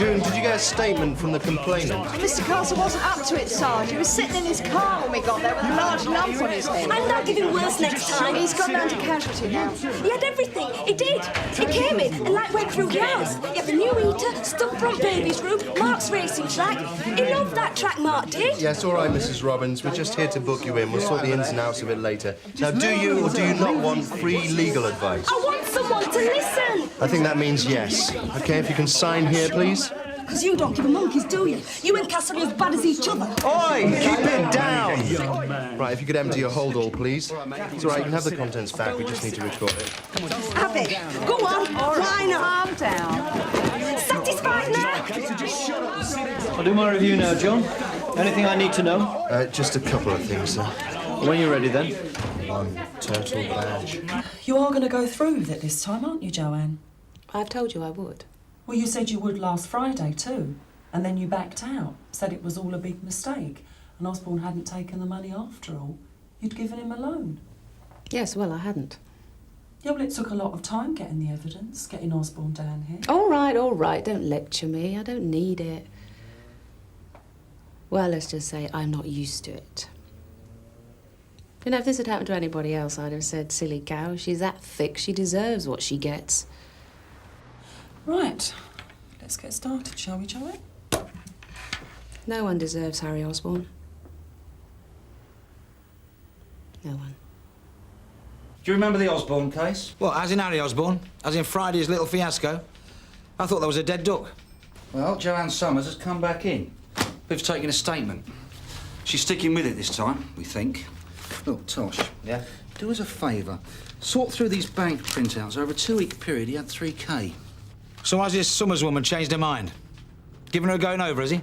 June, did you get a statement from the complainant? Mr. Castle wasn't up to it, Sarge. He was sitting in his car when we got there with a large lump on his head. And I'll give him worse next time. He's gone down to casualty now. He had everything. He did. He came in and like went through the house. He had the new heater, stuff from baby's room, Mark's racing track. He loved that track, Mark did. Yes, all right, Mrs. Robbins. We're just here to book you in. We'll sort the ins and outs of it later. Now, do you or do you not want free legal advice? I want someone to listen. I think that means yes. OK, if you can sign here, please. Because you don't give a monkeys, do you? You and Castle are as bad as each other. Oi! Keep it down! Right, if you could empty your hold all, please. It's all right, you can have the contents back. We just need to record it. Have it. Go on. Why not? Calm down. Satisfied now? I'll do my review now, John. Anything I need to know? Just a couple of things, sir. When you're ready, then. On turtle badge. You are going to go through with it this time, aren't you, Joanne? I've told you I would. Well, you said you would last Friday too, and then you backed out, said it was all a big mistake, and Osborne hadn't taken the money after all. You'd given him a loan. Yes, well, I hadn't. Yeah, well, it took a lot of time getting the evidence, getting Osborne down here. All right, don't lecture me. I don't need it. Well, let's just say I'm not used to it. You know, if this had happened to anybody else, I'd have said, silly cow, she's that thick, she deserves what she gets. Right, let's get started, shall we, Joanne? No one deserves Harry Osborne. No one. Do you remember the Osborne case? What, as in Harry Osborne? As in Friday's little fiasco? I thought that was a dead duck. Well, Joanne Summers has come back in. We've taken a statement. She's sticking with it this time, we think. Look, Tosh. Yeah? Do us a favour. Sort through these bank printouts. Over a 2-week period, he had 3K. So has this Summers woman changed her mind? Giving her a going over, has he?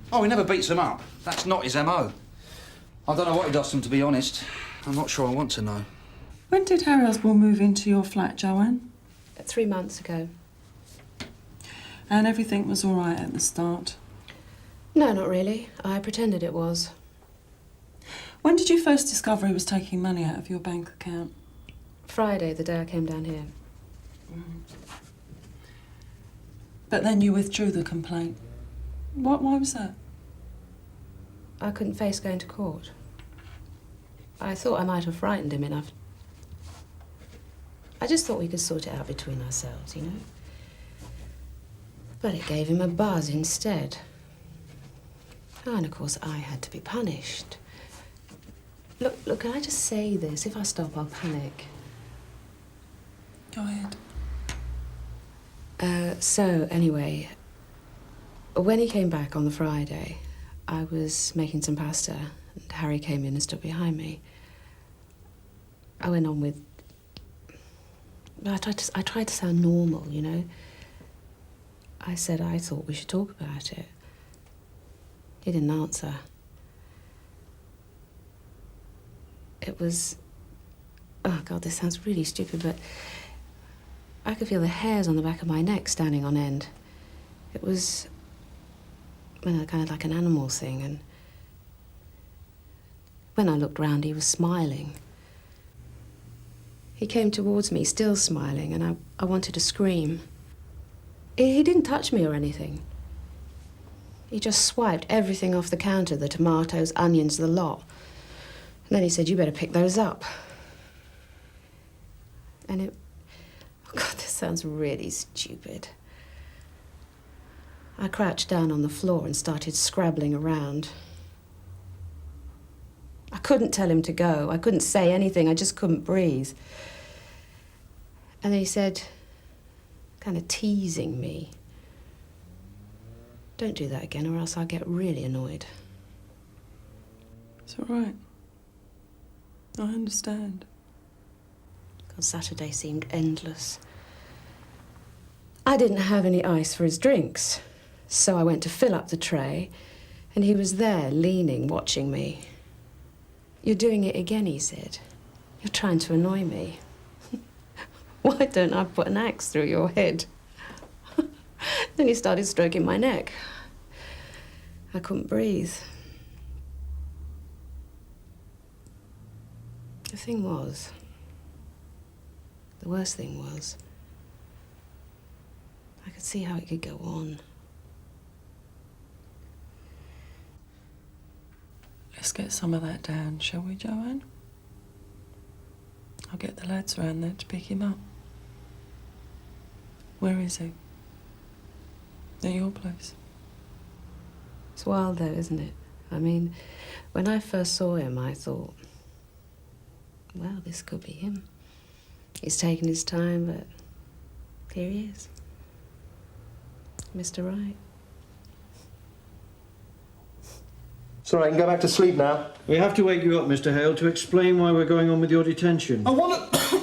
Oh, he never beats them up. That's not his M.O. I don't know what he does to them, to be honest. I'm not sure I want to know. When did Harry Osborne move into your flat, Joanne? 3 months ago. And everything was all right at the start? No, not really. I pretended it was. When did you first discover he was taking money out of your bank account? Friday, the day I came down here. But then you withdrew the complaint. Why was that? I couldn't face going to court. I thought I might have frightened him enough. I just thought we could sort it out between ourselves, you know? But it gave him a buzz instead. And of course I had to be punished. Look, can I just say this? If I stop, I'll panic. Go ahead. So, anyway, when he came back on the Friday, I was making some pasta, and Harry came in and stood behind me. I went on with... I tried to sound normal, you know. I said I thought we should talk about it. He didn't answer. It was... Oh, God, this sounds really stupid, but I could feel the hairs on the back of my neck standing on end. It was, well, kind of like an animal thing, and when I looked round, he was smiling. He came towards me, still smiling, and I wanted to scream. He didn't touch me or anything. He just swiped everything off the counter, the tomatoes, onions, the lot. And then he said, you better pick those up. And it... Oh, God, this sounds really stupid. I crouched down on the floor and started scrabbling around. I couldn't tell him to go. I couldn't say anything. I just couldn't breathe. And then he said, kind of teasing me, don't do that again or else I'll get really annoyed. It's all right. I understand. God, Saturday seemed endless. I didn't have any ice for his drinks, so I went to fill up the tray, and he was there, leaning, watching me. You're doing it again, he said. You're trying to annoy me. Why don't I put an axe through your head? Then he started stroking my neck. I couldn't breathe. The thing was, the worst thing was, I could see how it could go on. Let's get some of that down, shall we, Joanne? I'll get the lads round there to pick him up. Where is he? At your place? It's wild, though, isn't it? I mean, when I first saw him, I thought, well, this could be him. He's taken his time, but here he is. Mr. Right. It's all right, I can go back to sleep now. We have to wake you up, Mr. Hale, to explain why we're going on with your detention. I want to...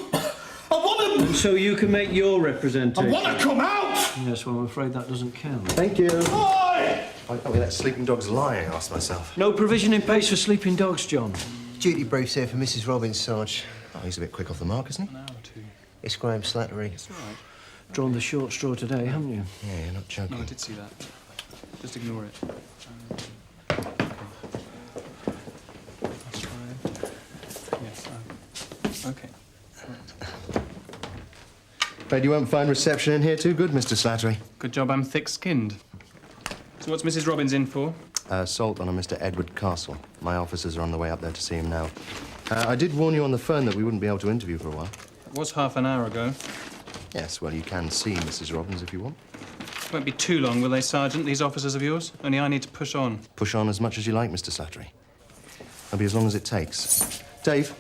And so you can make your representation. I want to come out! Yes, well, I'm afraid that doesn't count. Thank you. Oi! Why can't we let sleeping dogs lie, I asked myself. No provision in place for sleeping dogs, John. Duty brief's here for Mrs. Robbins, Sarge. Oh, he's a bit quick off the mark, isn't he? An hour or two. It's Graham Slattery. It's all right. Drawn the short straw today, haven't you? Yeah, you're not joking. No, I did see that. Just ignore it. That's right. Yes, OK. Right. Bet you won't find reception in here too good, Mr. Slattery. Good job I'm thick-skinned. So what's Mrs. Robbins in for? Assault on a Mr. Edward Castle. My officers are on the way up there to see him now. I did warn you on the phone that we wouldn't be able to interview for a while. It was half an hour ago. Yes, well, you can see Mrs. Robbins if you want. Won't be too long, will they, Sergeant, these officers of yours? Only I need to push on. Push on as much as you like, Mr. Slattery. It'll be as long as it takes. Dave,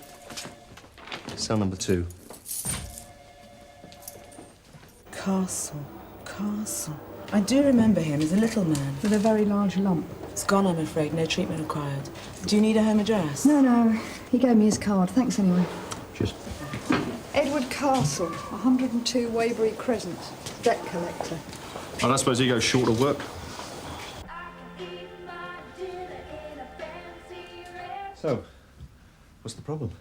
cell number 2. Castle. I do remember him as a little man with a very large lump. It's gone, I'm afraid. No treatment required. Do you need a home address? No. He gave me his card. Thanks anyway. Just... Edward Castle, 102 Waybury Crescent. Debt collector. Well, I suppose he goes short of work. So, what's the problem?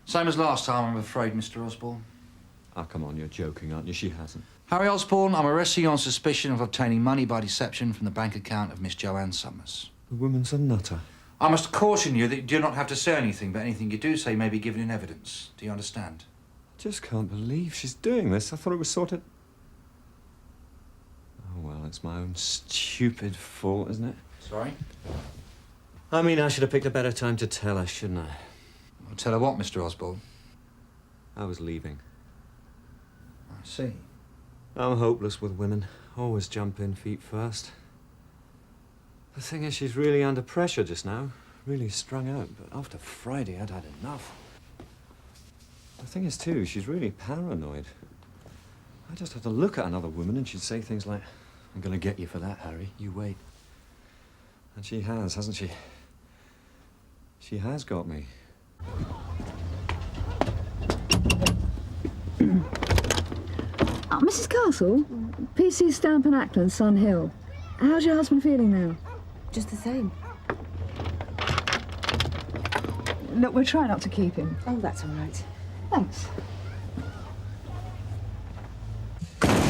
Same as last time, I'm afraid, Mr. Osborne. Ah, come on, you're joking, aren't you? She hasn't. Harry Osborne, I'm arresting you on suspicion of obtaining money by deception from the bank account of Miss Joanne Summers. The woman's a nutter. I must caution you that you do not have to say anything, but anything you do say may be given in evidence. Do you understand? I just can't believe she's doing this. I thought it was sorted... Oh, well, it's my own stupid fault, isn't it? Sorry? I mean, I should have picked a better time to tell her, shouldn't I? I'll tell her what, Mr. Osborne? I was leaving. I see. I'm hopeless with women. Always jump in feet first. The thing is, she's really under pressure just now. Really strung out. But after Friday, I'd had enough. The thing is, too, she's really paranoid. I just have to look at another woman and she'd say things like, "I'm gonna get you for that, Harry. You wait." And she has, hasn't she? She has got me. Mrs. Castle, PC Stamp and Ackland, Sun Hill. How's your husband feeling now? Just the same. Look, we'll try not to keep him. Oh, that's all right. Thanks.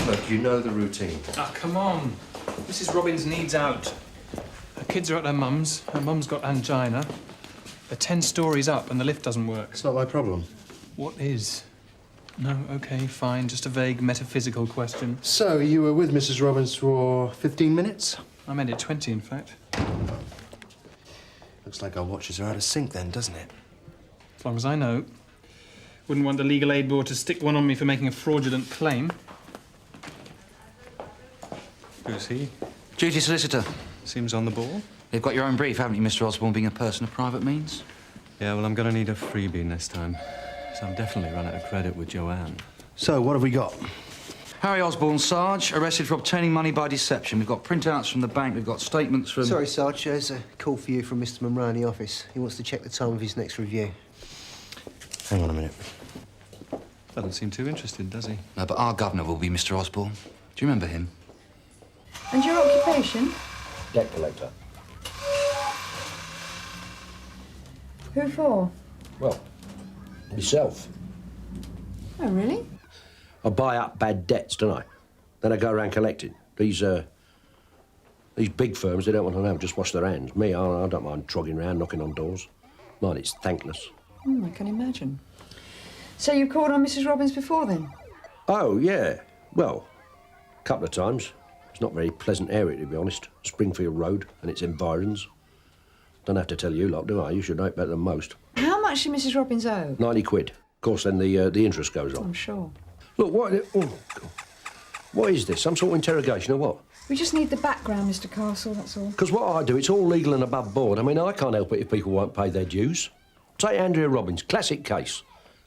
Look, you know the routine. Ah, come on. Mrs. Robbins needs out. Her kids are at her mum's. Her mum's got angina. They're 10 stories up and the lift doesn't work. It's not my problem. What is? No, OK, fine. Just a vague metaphysical question. So, you were with Mrs. Robbins for 15 minutes? I made it 20, in fact. Looks like our watches are out of sync then, doesn't it? As long as I know. Wouldn't want the Legal Aid Board to stick one on me for making a fraudulent claim. Who's he? Duty solicitor. Seems on the ball. You've got your own brief, haven't you, Mr. Osborne, being a person of private means? Yeah, well, I'm gonna need a freebie this time. So I'm definitely run out of credit with Joanne. So, what have we got? Harry Osborne, Sarge, arrested for obtaining money by deception. We've got printouts from the bank, we've got statements from... Sorry, Sarge, there's a call for you from Mr. Monroe in the office. He wants to check the time of his next review. Hang on a minute. Doesn't seem too interested, does he? No, but our governor will be Mr. Osborne. Do you remember him? And your occupation? Debt collector. Who for? Well, myself. Oh, really? I buy up bad debts, don't I? Then I go around collecting. These big firms, they don't want to know, just wash their hands. Me, I don't mind trogging around, knocking on doors. Mine, it's thankless. I can imagine. So you called on Mrs. Robbins before, then? Oh, yeah. Well, a couple of times. It's not a very pleasant area, to be honest. Springfield Road and its environs. Don't have to tell you lot, do I? You should know it better than most. How much did Mrs. Robbins owe? 90 quid. Of course, then the interest goes on. I'm sure. Look, what is this? Some sort of interrogation or what? We just need the background, Mr. Castle, that's all. Because what I do, it's all legal and above board. I mean, I can't help it if people won't pay their dues. Take Andrea Robbins, classic case.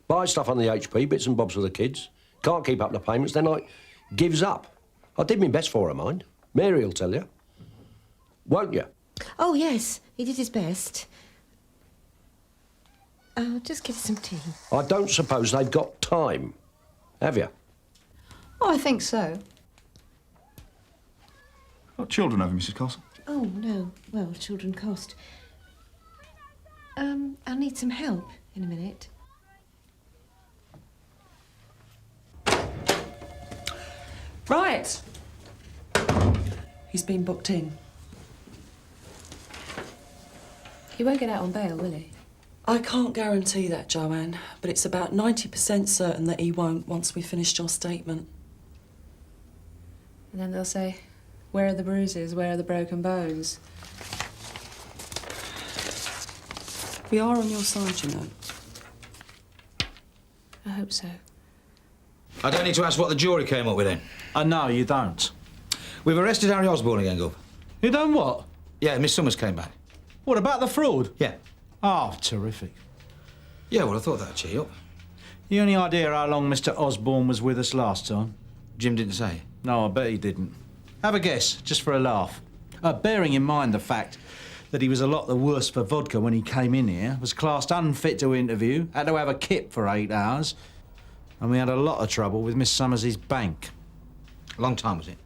Buys stuff on the HP, bits and bobs for the kids. Can't keep up the payments, then, like, gives up. I did my best for her, mind. Mary'll tell you. Won't you? Oh, yes, he did his best. Just get some tea. I don't suppose they've got time, have you? Oh, I think so. What children have you, Mrs. Castle? Oh, no. Well, children cost. I'll need some help in a minute. Right. He's been booked in. He won't get out on bail, will he? I can't guarantee that, Joanne, but it's about 90% certain that he won't once we've finished your statement. And then they'll say, where are the bruises? Where are the broken bones? We are on your side, you know. I hope so. I don't need to ask what the jury came up with then. No, you don't. We've arrested Harry Osborne again, Gov. You done what? Yeah, Miss Summers came back. What, about the fraud? Yeah. Oh, terrific. Yeah, well, I thought that'd cheer you up. You any idea how long Mr. Osborne was with us last time? Jim didn't say. No, I bet he didn't. Have a guess, just for a laugh. Bearing in mind the fact that he was a lot the worse for vodka when he came in here, was classed unfit to interview, had to have a kip for 8 hours, and we had a lot of trouble with Miss Summers's bank. A long time, was it?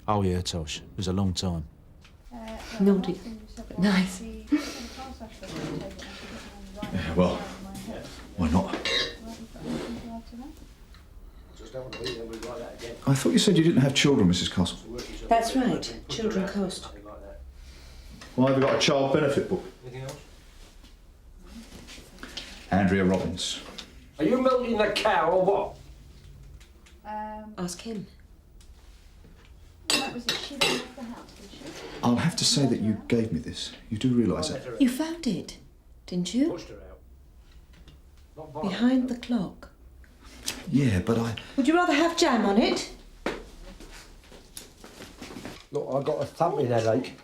Oh, yeah, Tosh. It was a long time. Naughty, but nice. Yeah, well, why not? I thought you said you didn't have children, Mrs. Castle. That's right. Children cost. Why have you got a child benefit book? Andrea Robbins. Are you milking the cow or what? Ask him. I'll have to say that you gave me this. You do realise that? You found it, didn't you? Behind the clock. Yeah, but I... Would you rather have jam on it? Look, I've got a thumping headache.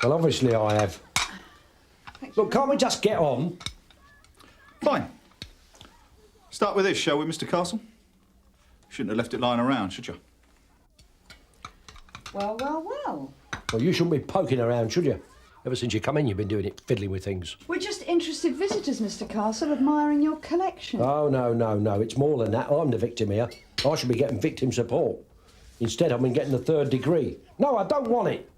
Well, obviously I have. Look, can't we just get on? Fine. Start with this, shall we, Mr. Castle? Shouldn't have left it lying around, should you? Well, well, well. Well, you shouldn't be poking around, should you? Ever since you come in, you've been doing it, fiddling with things. We're just interested visitors, Mr. Castle, admiring your collection. Oh, no. It's more than that. I'm the victim here. I should be getting victim support. Instead, I've been getting the 3rd degree. No, I don't want it.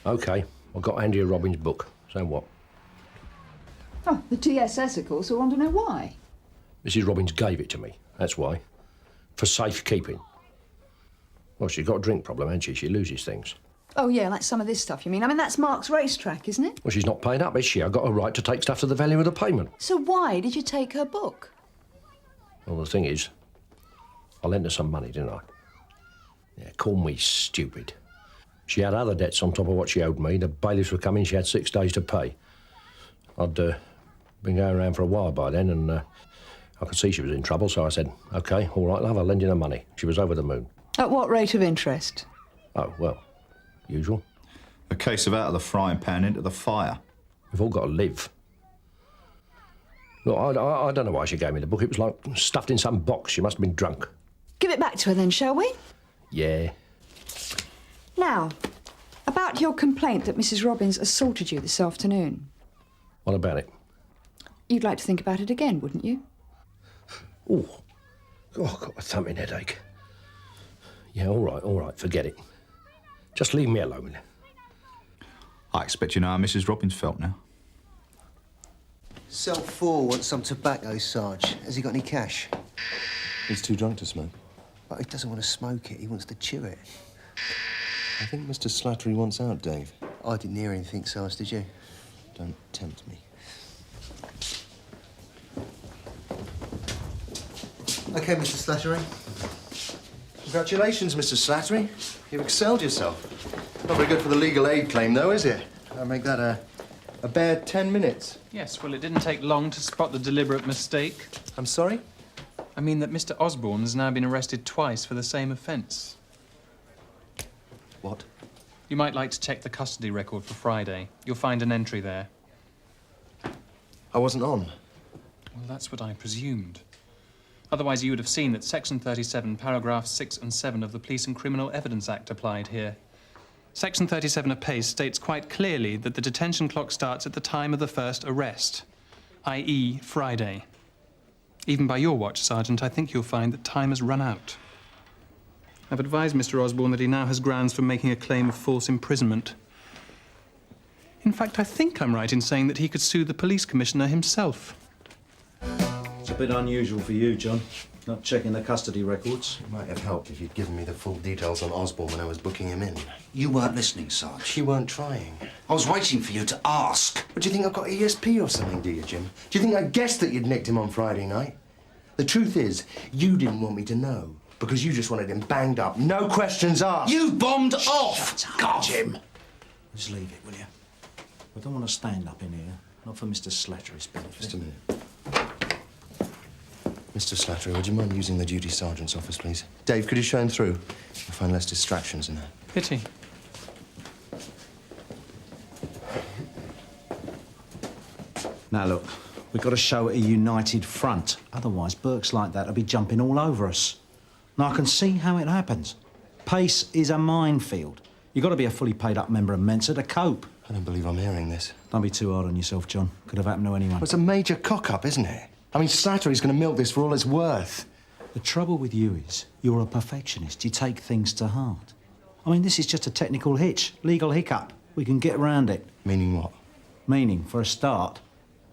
OK, I've got Andrea Robbins' book. So what? Oh, the TSS, of course, will want to know why. Mrs. Robbins gave it to me. That's why. For safekeeping. Well, she's got a drink problem, hasn't she? She loses things. Oh, yeah, like some of this stuff, you mean? I mean, that's Mark's racetrack, isn't it? Well, she's not paying up, is she? I've got a right to take stuff to the value of the payment. So why did you take her book? Well, the thing is, I lent her some money, didn't I? Yeah, call me stupid. She had other debts on top of what she owed me. The bailiffs were coming, she had 6 days to pay. I'd been going around for a while by then, and I could see she was in trouble, so I said, OK, all right, love, I'll lend you the money. She was over the moon. At what rate of interest? Oh, well, usual. A case of out of the frying pan into the fire. We've all got to live. Look, I don't know why she gave me the book. It was like stuffed in some box. She must have been drunk. Give it back to her then, shall we? Yeah. Now, about your complaint that Mrs. Robbins assaulted you this afternoon. What about it? You'd like to think about it again, wouldn't you? Oh, I've got a thumping headache. Yeah, all right, forget it. Just leave me alone. I expect you know how Mrs. Robbins felt now. Cell 4 wants some tobacco, Sarge. Has he got any cash? He's too drunk to smoke. But he doesn't want to smoke it, he wants to chew it. I think Mr. Slattery wants out, Dave. I didn't hear anything, Sarge, did you? Don't tempt me. OK, Mr. Slattery. Congratulations, Mr. Slattery. You've excelled yourself. Not very good for the legal aid claim, though, is it? I'll make that a bare 10 minutes. Yes, well, it didn't take long to spot the deliberate mistake. I'm sorry? I mean that Mr. Osborne has now been arrested twice for the same offence. What? You might like to check the custody record for Friday. You'll find an entry there. I wasn't on. Well, that's what I presumed. Otherwise, you would have seen that Section 37, paragraphs 6 and 7 of the Police and Criminal Evidence Act applied here. Section 37 apace states quite clearly that the detention clock starts at the time of the first arrest, i.e. Friday. Even by your watch, Sergeant, I think you'll find that time has run out. I've advised Mr. Osborne that he now has grounds for making a claim of false imprisonment. In fact, I think I'm right in saying that he could sue the police commissioner himself. It's a bit unusual for you, John, not checking the custody records. It might have helped if you'd given me the full details on Osborne when I was booking him in. You weren't listening, Sarge. You weren't trying. I was waiting for you to ask. What, do you think I've got ESP or something, do you, Jim? Do you think I guessed that you'd nicked him on Friday night? The truth is, you didn't want me to know, because you just wanted him banged up. No questions asked. You bombed off! Shut up, Jim. Just leave it, will you? I don't want to stand up in here. Not for Mr. Slattery's benefit. Just a minute. Mr. Slattery, would you mind using the duty sergeant's office, please? Dave, could you show him through? You'll find less distractions in there. Pity. Now, look, we've got to show a united front. Otherwise, Burks like that will be jumping all over us. Now, I can see how it happens. Pace is a minefield. You've got to be a fully paid-up member of Mensa to cope. I don't believe I'm hearing this. Don't be too hard on yourself, John. Could have happened to anyone. Well, it's a major cock-up, isn't it? I mean, Slattery's going to milk this for all it's worth. The trouble with you is you're a perfectionist. You take things to heart. I mean, this is just a technical hitch, legal hiccup. We can get around it. Meaning what? Meaning, for a start,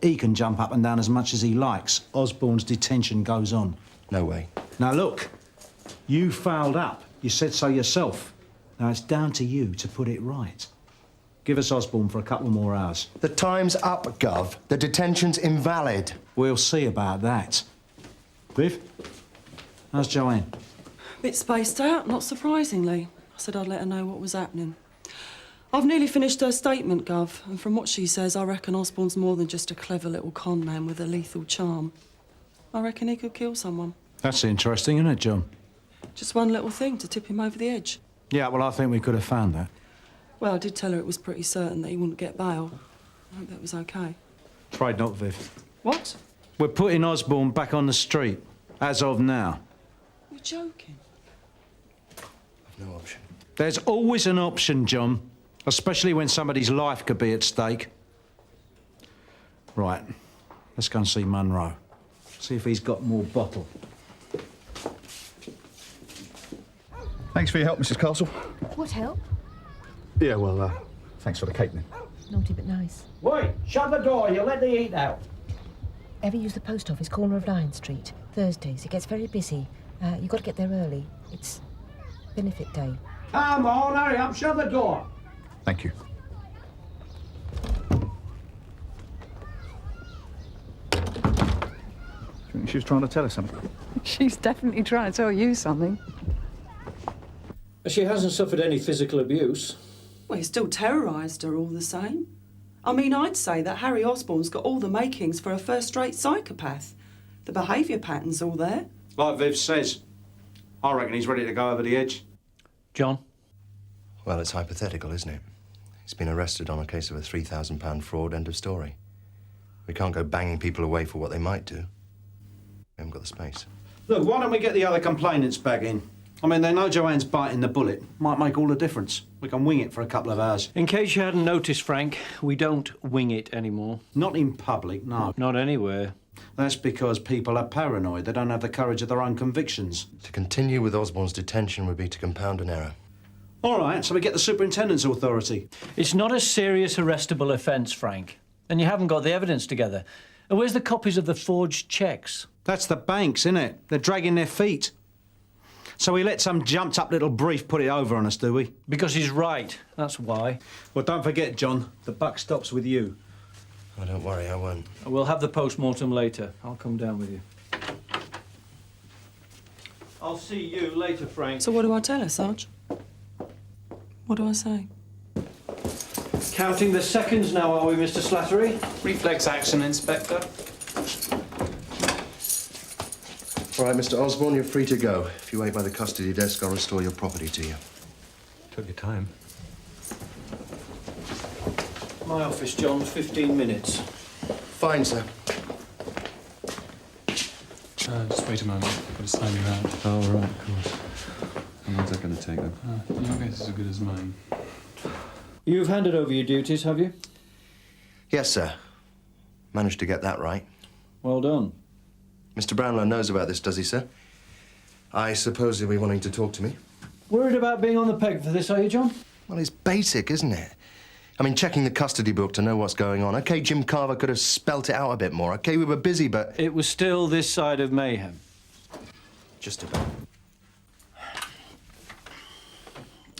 he can jump up and down as much as he likes. Osborne's detention goes on. No way. Now, look, you fouled up. You said so yourself. Now, it's down to you to put it right. Give us Osborne for a couple more hours. The time's up, Gov. The detention's invalid. We'll see about that. Viv, how's Joanne? Bit spaced out, not surprisingly. I said I'd let her know what was happening. I've nearly finished her statement, Gov, and from what she says, I reckon Osborne's more than just a clever little con man with a lethal charm. I reckon he could kill someone. That's interesting, isn't it, John? Just one little thing to tip him over the edge. Yeah, well, I think we could have found that. Well, I did tell her it was pretty certain that he wouldn't get bail. I hope that was OK. Afraid not, Viv. What? We're putting Osborne back on the street, as of now. You're joking. I've no option. There's always an option, John. Especially when somebody's life could be at stake. Right, let's go and see Munro. See if he's got more bottle. Thanks for your help, Mrs. Castle. What help? Yeah, well, thanks for the cake then. Naughty but nice. Wait, shut the door, you'll let the heat out. Ever use the post office, corner of Lion Street? Thursdays, it gets very busy. You've got to get there early. It's benefit day. Come on, hurry up, shut the door. Thank you. Do you think she was trying to tell us something? She's definitely trying to tell you something. She hasn't suffered any physical abuse. Well, he still terrorised her all the same. I mean, I'd say that Harry Osborne's got all the makings for a first-rate psychopath. The behaviour pattern's all there. Like Viv says, I reckon he's ready to go over the edge. John? Well, it's hypothetical, isn't it? He's been arrested on a case of a £3,000 fraud, end of story. We can't go banging people away for what they might do. We haven't got the space. Look, why don't we get the other complainants back in? I mean, they know Joanne's biting the bullet. Might make all the difference. We can wing it for a couple of hours. In case you hadn't noticed, Frank, we don't wing it anymore. Not in public, no. Not anywhere. That's because people are paranoid. They don't have the courage of their own convictions. To continue with Osborne's detention would be to compound an error. All right, so we get the superintendent's authority. It's not a serious arrestable offence, Frank. And you haven't got the evidence together. And where's the copies of the forged cheques? That's the banks, isn't it? They're dragging their feet. So we let some jumped-up little brief put it over on us, do we? Because he's right, that's why. Well, don't forget, John, the buck stops with you. Oh, don't worry, I won't. We'll have the post-mortem later. I'll come down with you. I'll see you later, Frank. So what do I tell her, Sarge? What do I say? Counting the seconds now, are we, Mr. Slattery? Reflex action, Inspector. All right, Mr. Osborne, you're free to go. If you wait by the custody desk, I'll restore your property to you. Took your time. My office, John, 15 minutes. Fine, sir. Just wait a moment. I've got to sign you out. Oh, right, of course. How long's that going to take, then? Your guess is as good as mine. You've handed over your duties, have you? Yes, sir. Managed to get that right. Well done. Mr. Brownlow knows about this, does he, sir? I suppose he'll be wanting to talk to me. Worried about being on the peg for this, are you, John? Well, it's basic, isn't it? I mean, checking the custody book to know what's going on. OK, Jim Carver could have spelt it out a bit more. OK, we were busy, but... It was still this side of mayhem. Just about.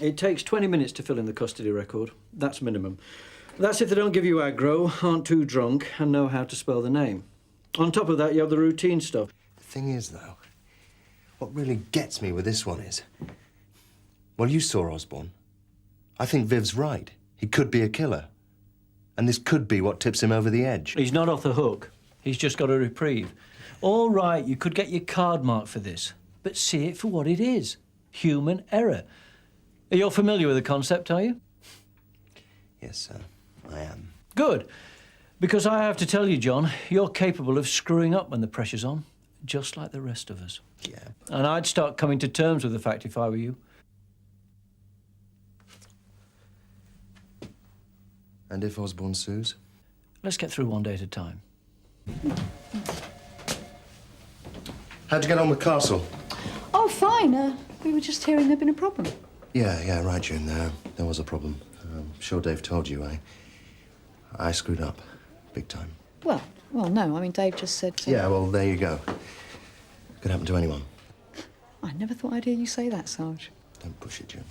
It takes 20 minutes to fill in the custody record. That's minimum. That's if they don't give you aggro, aren't too drunk, and know how to spell the name. On top of that, you have the routine stuff. The thing is, though, what really gets me with this one is... Well, you saw Osborne. I think Viv's right. He could be a killer. And this could be what tips him over the edge. He's not off the hook. He's just got a reprieve. All right, you could get your card marked for this, but see it for what it is. Human error. You're familiar with the concept, are you? Yes, sir, I am. Good. Because I have to tell you, John, you're capable of screwing up when the pressure's on, just like the rest of us. Yeah. And I'd start coming to terms with the fact if I were you. And if Osborne sues? Let's get through one day at a time. How'd you get on with Castle? Oh, fine. We were just hearing there'd been a problem. Yeah, right, June. There was a problem. I'm sure Dave told you. I screwed up. Big time. Well, no. I mean, Dave just said... Yeah, well, there you go. Could happen to anyone. I never thought I'd hear you say that, Sarge. Don't push it, June.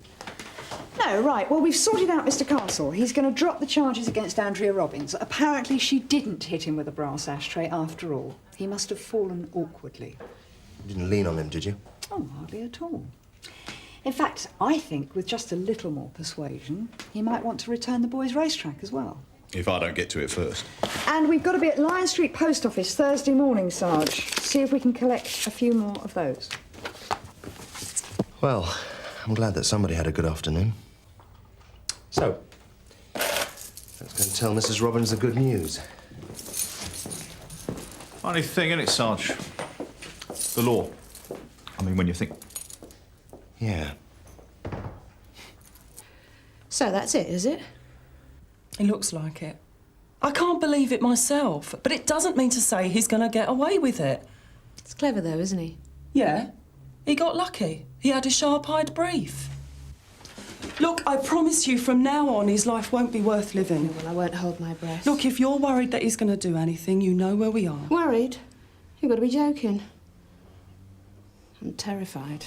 No, right. Well, we've sorted out Mr. Castle. He's going to drop the charges against Andrea Robbins. Apparently, she didn't hit him with a brass ashtray after all. He must have fallen awkwardly. You didn't lean on him, did you? Oh, hardly at all. In fact, I think with just a little more persuasion, he might want to return the boys' racetrack as well. If I don't get to it first. And we've got to be at Lion Street Post Office Thursday morning, Sarge. See if we can collect a few more of those. Well, I'm glad that somebody had a good afternoon. So, let's go and tell Mrs. Robbins the good news. Funny thing, isn't it, Sarge? The law. I mean, when you think... Yeah. So that's it, is it? It looks like it. I can't believe it myself, but it doesn't mean to say he's going to get away with it. It's clever, though, isn't he? Yeah. He got lucky. He had a sharp-eyed brief. Look, I promise you from now on his life won't be worth living. Well, I won't hold my breath. Look, if you're worried that he's going to do anything, you know where we are. Worried? You've got to be joking. I'm terrified.